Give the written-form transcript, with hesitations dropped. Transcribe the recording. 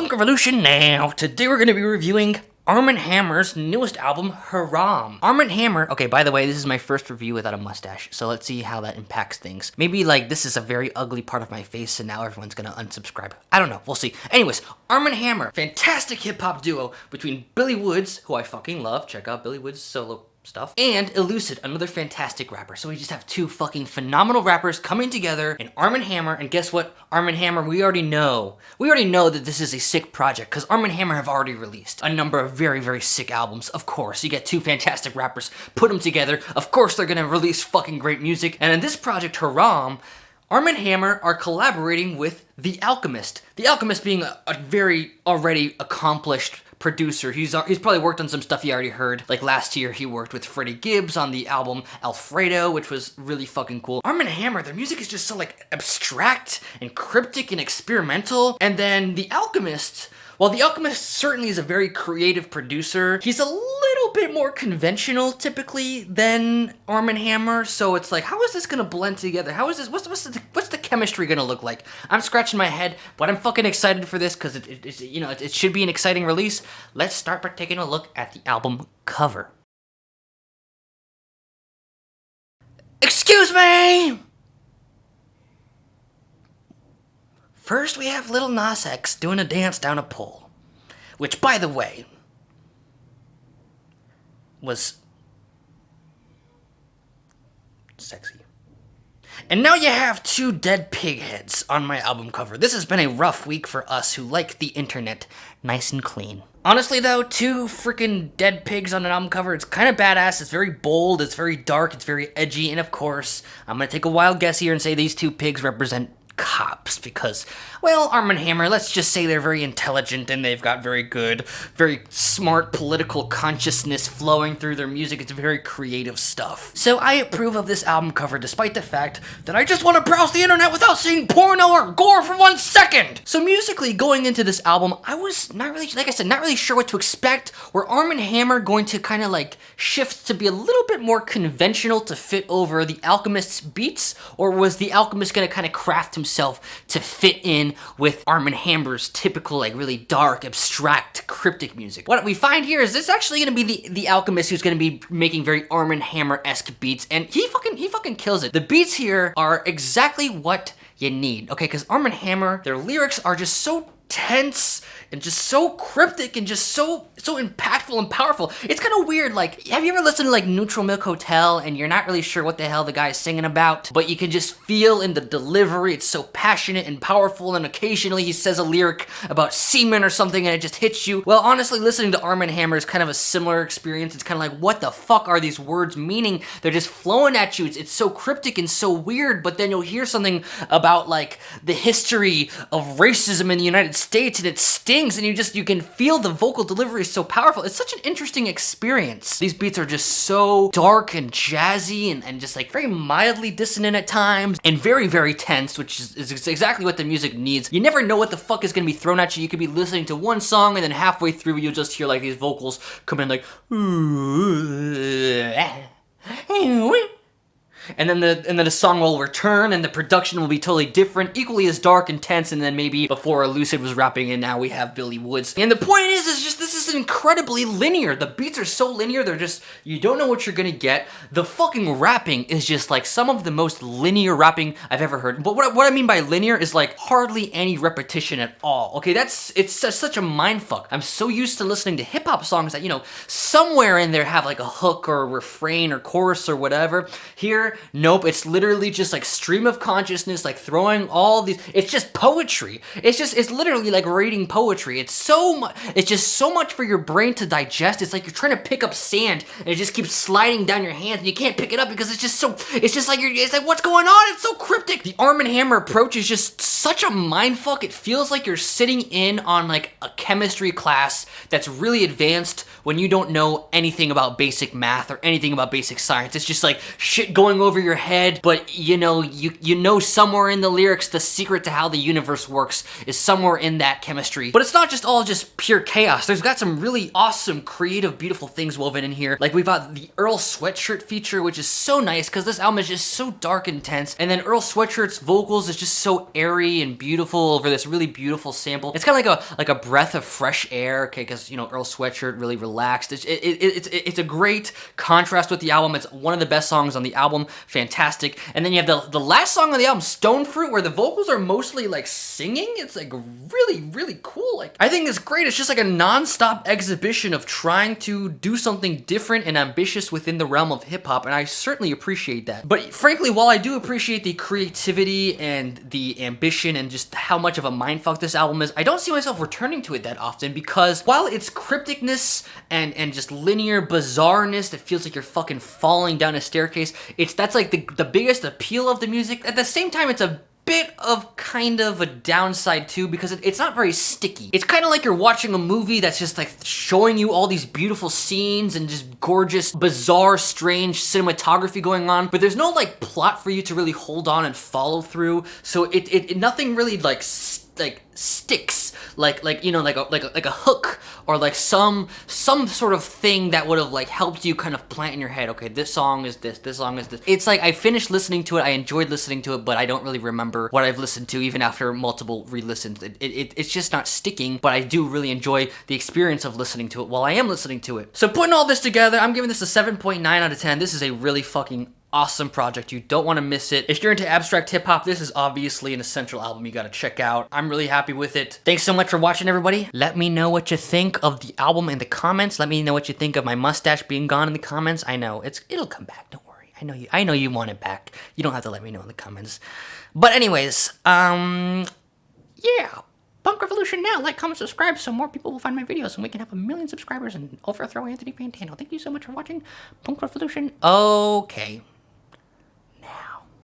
Punk Revolution now. Today we're going to be reviewing Armand Hammer's newest album, Haram. Armand Hammer, okay, by the way, this is my first review without a mustache, so let's see how that impacts things. Maybe, like, this is a very ugly part of my face, and now everyone's gonna unsubscribe. I don't know, we'll see. Anyways, Armand Hammer, fantastic hip-hop duo between Billy Woods, who I fucking love, check out Billy Woods' solo stuff, and Elucid, another fantastic rapper. So we just have two fucking phenomenal rappers coming together in Armand Hammer, and guess what? Armand Hammer, we already know that this is a sick project, because Armand Hammer have already released a number of very, very sick albums. Of course, you get two fantastic rappers, put them together, of course they're gonna release fucking great music, and in this project, Haram, Armand Hammer are collaborating with The Alchemist. The Alchemist being a very already accomplished producer. He's probably worked on some stuff you already heard. Like last year, he worked with Freddie Gibbs on the album Alfredo, which was really fucking cool. Armand Hammer, their music is just so like abstract and cryptic and experimental. And then The Alchemist, while The Alchemist certainly is a very creative producer, he's a little bit more conventional typically than Armand Hammer. So it's like, how is this gonna blend together? How is this? What's the chemistry gonna look like? I'm scratching my head, but I'm fucking excited for this because it should be an exciting release. Let's start by taking a look at the album cover. Excuse me! First, we have Lil Nas X doing a dance down a pole, which, by the way, was sexy. And now you have two dead pig heads on my album cover. This has been a rough week for us who like the internet nice and clean. Honestly though, two freaking dead pigs on an album cover, it's kind of badass, it's very bold, it's very dark, it's very edgy, and of course, I'm gonna take a wild guess here and say these two pigs represent cops because, well, Armand Hammer, let's just say they're very intelligent and they've got very good, very smart political consciousness flowing through their music. It's very creative stuff. So I approve of this album cover despite the fact that I just want to browse the internet without seeing porno or gore for 1 second. So musically, going into this album, I was not really, like I said, not really sure what to expect. Were Armand Hammer going to kind of like shift to be a little bit more conventional to fit over The Alchemist's beats, or was The Alchemist going to kind of craft himself to fit in with Armand Hammer's typical, like, really dark, abstract, cryptic music? What we find here is this actually gonna be the Alchemist who's gonna be making very Armand Hammer-esque beats, and he fucking kills it. The beats here are exactly what you need, okay? Because Armand Hammer, their lyrics are just so tense and just so cryptic and just so impactful and powerful. It's kind of weird, like, have you ever listened to like Neutral Milk Hotel and you're not really sure what the hell the guy is singing about, but you can just feel in the delivery, it's so passionate and powerful, and occasionally he says a lyric about semen or something and it just hits you? Well, honestly, listening to Armand Hammer is kind of a similar experience. It's kind of like, what the fuck are these words meaning? They're just flowing at you. It's so cryptic and so weird, but then you'll hear something about like the history of racism in the United States and it stings, and you can feel the vocal delivery is so powerful. It's such an interesting experience. These beats are just so dark and jazzy and just like very mildly dissonant at times and very, very tense, which is exactly what the music needs. You never know what the fuck is gonna be thrown at you. You could be listening to one song and then halfway through you'll just hear like these vocals come in like and then the song will return and the production will be totally different, equally as dark and tense, and then maybe before Elucid was rapping and now we have Billy Woods. And the point is just this is incredibly linear. The beats are so linear, they're just, you don't know what you're gonna get. The fucking rapping is just like some of the most linear rapping I've ever heard. But what I mean by linear is like hardly any repetition at all. Okay, it's such a mindfuck. I'm so used to listening to hip hop songs that, you know, somewhere in there have like a hook or a refrain or chorus or whatever. Here, nope, it's literally just like stream of consciousness, like throwing all these, it's just poetry. It's literally like reading poetry. It's just so much for your brain to digest. It's like you're trying to pick up sand and it just keeps sliding down your hands and you can't pick it up because it's like what's going on? It's so cryptic. The Armand Hammer approach is just such a mindfuck. It feels like you're sitting in on like a chemistry class that's really advanced when you don't know anything about basic math or anything about basic science. It's just like shit going over your head, but you know somewhere in the lyrics the secret to how the universe works is somewhere in that chemistry. But it's not just all just pure chaos. There's got some really awesome, creative, beautiful things woven in here. Like we've got the Earl Sweatshirt feature, which is so nice because this album is just so dark and intense. And then Earl Sweatshirt's vocals is just so airy and beautiful over this really beautiful sample. It's kind of like a breath of fresh air, okay, because, you know, Earl Sweatshirt really relaxed. It's a great contrast with the album. It's one of the best songs on the album. Fantastic. And then you have the last song on the album, Stone Fruit, where the vocals are mostly like singing. It's like really, really cool. Like, I think it's great. It's just like a non-stop exhibition of trying to do something different and ambitious within the realm of hip-hop, and I certainly appreciate that. But frankly, while I do appreciate the creativity and the ambition and just how much of a mindfuck this album is, I don't see myself returning to it that often, because while its crypticness and just linear bizarreness that feels like you're fucking falling down a staircase, that's like the biggest appeal of the music. At the same time, it's a bit of kind of a downside too, because it's not very sticky. It's kind of like you're watching a movie that's just like showing you all these beautiful scenes and just gorgeous, bizarre, strange cinematography going on, but there's no like plot for you to really hold on and follow through. So it nothing really like sticks like you know, like a hook or like some sort of thing that would have like helped you kind of plant in your head, okay, this song is this song is this. It's like I finished listening to it, I enjoyed listening to it, but I don't really remember what I've listened to even after multiple re-listens. It's just not sticking, but I do really enjoy the experience of listening to it while I am listening to it. So putting all this together, I'm giving this a 7.9 out of 10. This is a really fucking awesome project. You don't want to miss it. If you're into abstract hip-hop, this is obviously an essential album you gotta check out. I'm really happy with it. Thanks so much for watching, everybody. Let me know what you think of the album in the comments. Let me know what you think of my mustache being gone in the comments. I know, it'll come back, don't worry. I know you want it back. You don't have to let me know in the comments. But anyways, yeah. Punk Revolution now. Like, comment, subscribe so more people will find my videos and we can have 1 million subscribers and overthrow Anthony Fantano. Thank you so much for watching Punk Revolution. Okay.